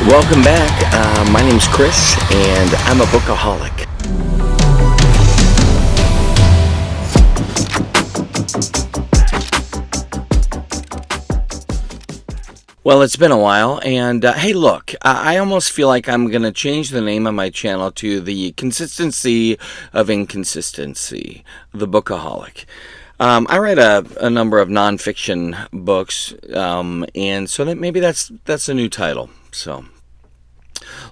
Welcome back. My name's Chris, and I'm a bookaholic. Well, it's been a while, and hey, look, I almost feel like I'm going to change the name of my channel to The Consistency of Inconsistency, The Bookaholic. I write a number of nonfiction books, and so that maybe that's a new title. So,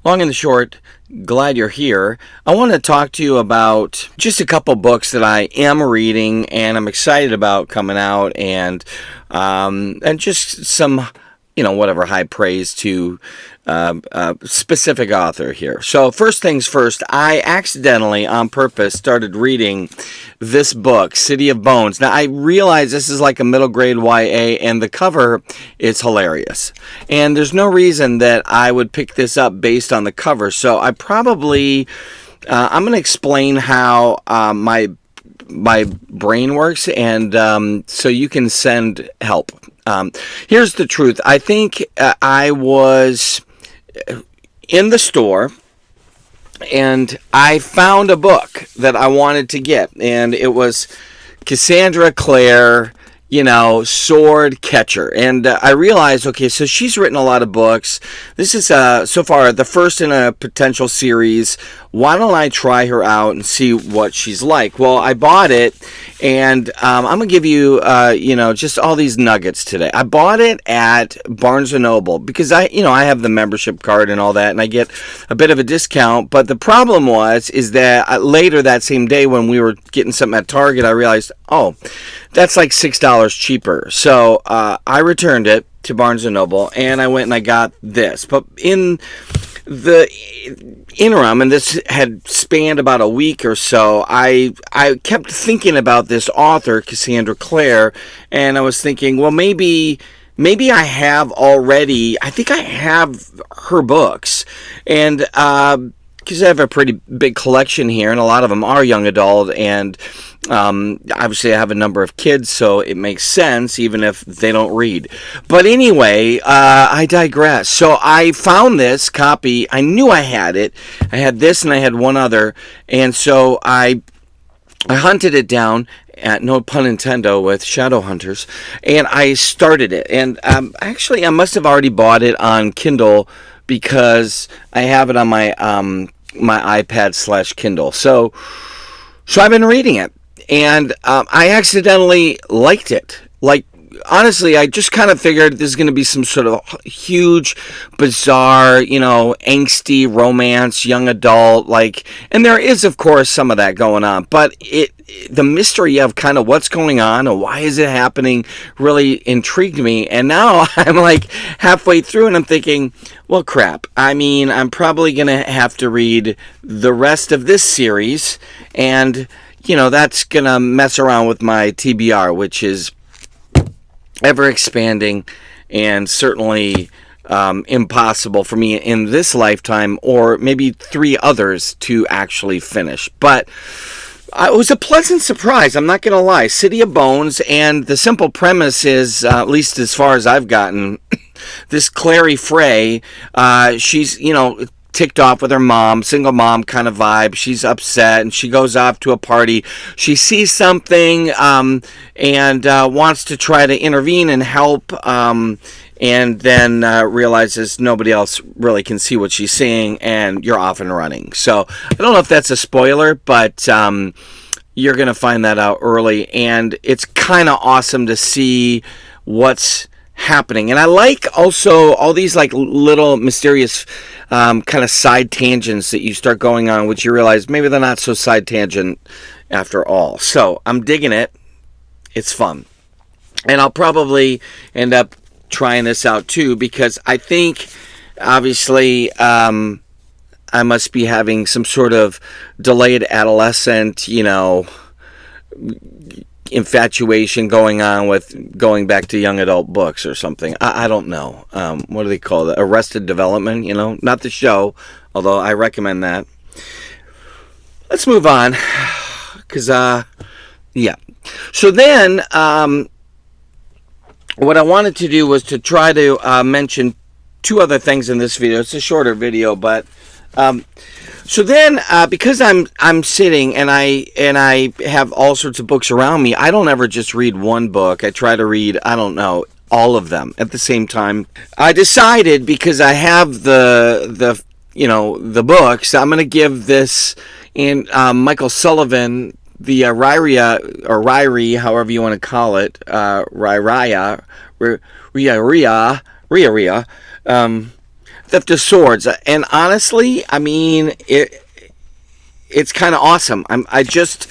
long and the short, glad you're here. I want to talk to you about just a couple books that I am reading and I'm excited about coming out, and just some, whatever high praise to specific author here. So first things first, I accidentally, on purpose, started reading this book, City of Bones. Now, I realize this is like a middle grade YA, and the cover is hilarious. And there's no reason that I would pick this up based on the cover. So I probably, I'm going to explain how my brain works, and so you can send help. Here's the truth. I think I was in the store and I found a book that I wanted to get, and it was Cassandra Clare, Sword Catcher. And I realized, okay, so she's written a lot of books. This is so far the first in a potential series. Why don't I try her out and see what she's like? Well, I bought it, and I'm going to give you, just all these nuggets today. I bought it at Barnes & Noble because I have the membership card and all that, and I get a bit of a discount. But the problem is that later that same day when we were getting something at Target, I realized, oh, that's like $6 cheaper. So I returned it to Barnes & Noble, and I went and I got this. But in the interim, and this had spanned about a week or so, I kept thinking about this author, Cassandra Clare, and I was thinking, well, maybe I have already. I think I have her books, and because I have a pretty big collection here, and a lot of them are young adult, and obviously I have a number of kids, so it makes sense even if they don't read. But anyway, I digress. So I found this copy. I knew I had it. I had this and I had one other, and so I hunted it down, at no pun intended, with Shadow Hunters, and I started it. And actually, I must have already bought it on Kindle because I have it on my my iPad/Kindle. So I've been reading it, and I accidentally liked it. Like, honestly, I just kind of figured there's going to be some sort of huge, bizarre, angsty romance, young adult, and there is, of course, some of that going on, but the mystery of kind of what's going on and why is it happening really intrigued me. And now I'm like halfway through and I'm thinking, well, crap. I mean, I'm probably going to have to read the rest of this series, and that's going to mess around with my TBR, which is ever expanding and certainly impossible for me in this lifetime, or maybe 3 others, to actually finish. But it was a pleasant surprise, I'm not going to lie. City of Bones, and the simple premise is, at least as far as I've gotten, this Clary Frey, she's, ticked off with her mom, single mom kind of vibe. She's upset, and she goes off to a party. She sees something and wants to try to intervene and help, and then realizes nobody else really can see what she's seeing, and you're off and running. So I don't know if that's a spoiler, but you're going to find that out early, and it's kind of awesome to see what's happening. And I like also all these little mysterious kind of side tangents that you start going on, which you realize maybe they're not so side tangent after all. So I'm digging it. It's fun. And I'll probably end up trying this out too, because I think obviously I must be having some sort of delayed adolescent, infatuation going on with going back to young adult books or something. I don't know. What do they call it? Arrested Development, not the show, although I recommend that. Let's move on, because, yeah. So then, what I wanted to do was to try to mention two other things in this video. It's a shorter video, but so then because I'm sitting and I have all sorts of books around me, I don't ever just read one book. I try to read, I don't know, all of them at the same time. I decided, because I have the books, I'm going to give this and Michael Sullivan, the Ryrie, however you want to call it, Ria, Theft of Swords. And honestly, I mean, it's kind of awesome. I just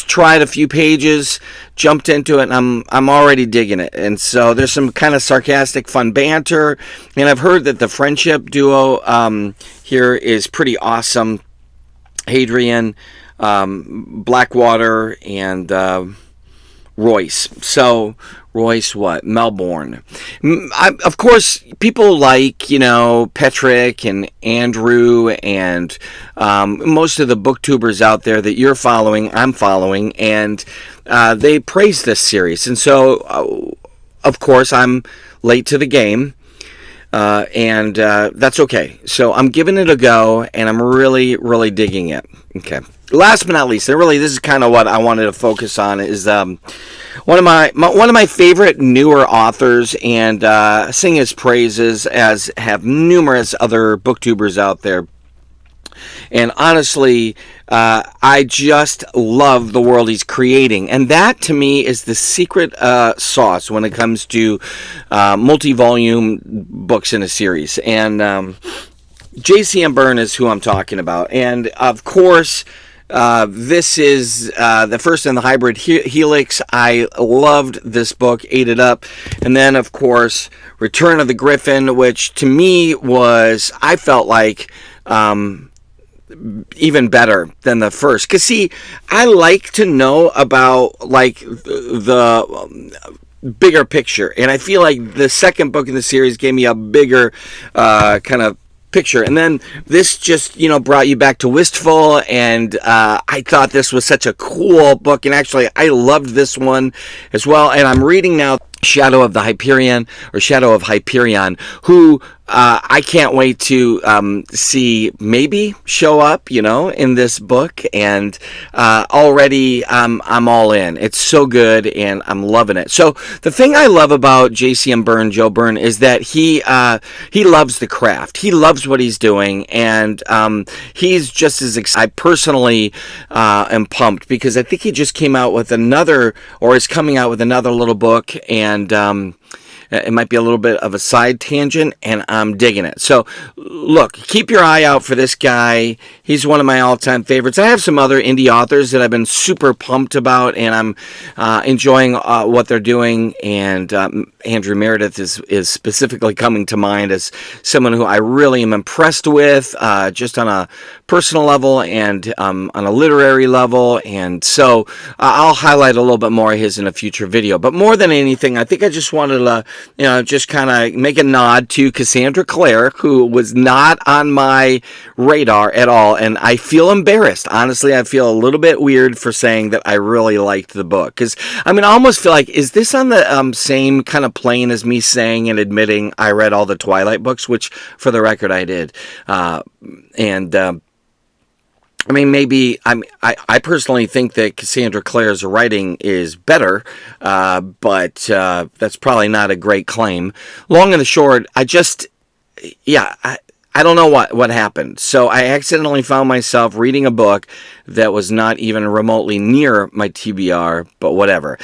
tried a few pages, jumped into it, and I'm already digging it. And so there's some kind of sarcastic, fun banter, and I've heard that the friendship duo here is pretty awesome. Hadrian, Blackwater, and Royce. So Royce, what? Melbourne. Of course, people like, Patrick and Andrew and most of the booktubers out there that you're following, I'm following, and they praise this series. And so, of course, I'm late to the game. And that's okay. So I'm giving it a go, and I'm really, really digging it. Okay. Last but not least, and really this is kind of what I wanted to focus on, is one of my favorite newer authors, and sing his praises, as have numerous other booktubers out there. And honestly, I just love the world he's creating. And that, to me, is the secret sauce when it comes to multi-volume books in a series. And J.C.M. Byrne is who I'm talking about. And, of course, this is the first in the hybrid helix. I loved this book, ate it up. And then, of course, Return of the Griffin, which to me was, I felt like, even better than the first. Because, see, I like to know about, like, the bigger picture. And I feel like the second book in the series gave me a bigger kind of picture. And then this just, brought you back to Wistful, and I thought this was such a cool book, and actually I loved this one as well. And I'm reading now Shadow of Hyperion, who I can't wait to see maybe show up, in this book. And already I'm all in. It's so good, and I'm loving it. So the thing I love about J.C.M. Byrne, Joe Byrne, is that he loves the craft. He loves what he's doing, and he's just as excited. I personally am pumped, because I think he just came out with another, or is coming out with another little book, and it might be a little bit of a side tangent, and I'm digging it. So, look, keep your eye out for this guy. He's one of my all-time favorites. I have some other indie authors that I've been super pumped about, and I'm enjoying what they're doing. And Andrew Meredith is specifically coming to mind as someone who I really am impressed with, just on a personal level and on a literary level. And so I'll highlight a little bit more of his in a future video. But more than anything, I think I just wanted to just kind of make a nod to Cassandra Clare, who was not on my radar at all. And I feel embarrassed. Honestly, I feel a little bit weird for saying that I really liked the book. Because, I almost feel like, is this on the same kind of plane as me saying and admitting I read all the Twilight books, which, for the record, I did. Maybe I personally think that Cassandra Clare's writing is better, but that's probably not a great claim. Long and the short, I don't know what happened. So I accidentally found myself reading a book that was not even remotely near my TBR, but whatever.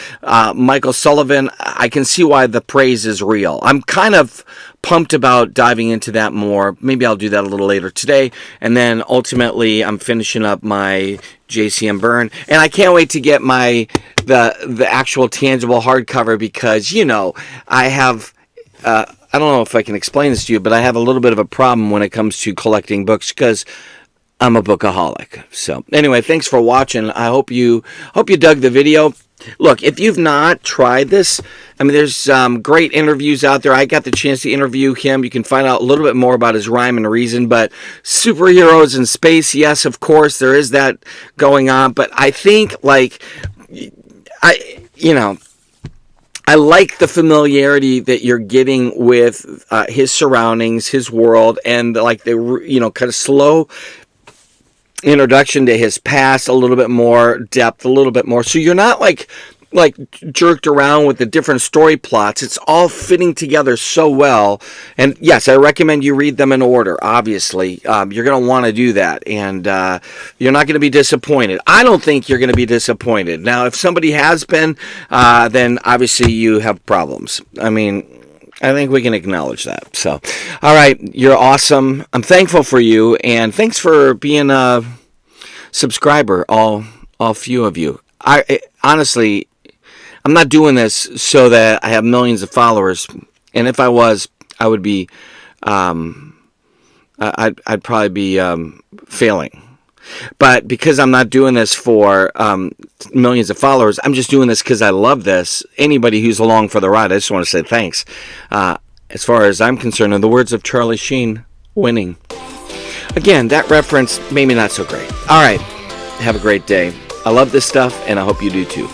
Michael Sullivan, I can see why the praise is real. I'm kind of pumped about diving into that more. Maybe I'll do that a little later today. And then ultimately I'm finishing up my J.C.M. Byrne. And I can't wait to get the actual tangible hardcover, because, I have... I don't know if I can explain this to you, but I have a little bit of a problem when it comes to collecting books, because I'm a bookaholic. So anyway, thanks for watching. I hope you dug the video. Look, if you've not tried this, there's great interviews out there. I got the chance to interview him. You can find out a little bit more about his rhyme and reason. But superheroes in space, yes, of course, there is that going on. But I think, I like the familiarity that you're getting with his surroundings, his world, and like the kind of slow introduction to his past, a little bit more depth, a little bit more. So you're not like jerked around with the different story plots. It's all fitting together so well. And yes, I recommend you read them in order. Obviously, you're going to want to do that, and you're not going to be disappointed. I don't think you're going to be disappointed. Now, if somebody has been, then obviously you have problems. I mean, I think we can acknowledge that. So, all right, you're awesome. I'm thankful for you, and thanks for being a subscriber, all few of you. Honestly, I'm not doing this so that I have millions of followers, and if I was, I would be, I'd probably be failing. But because I'm not doing this for millions of followers, I'm just doing this because I love this. Anybody who's along for the ride, I just want to say thanks. As far as I'm concerned, in the words of Charlie Sheen, winning. Again, that reference, maybe not so great. All right, have a great day. I love this stuff, and I hope you do too.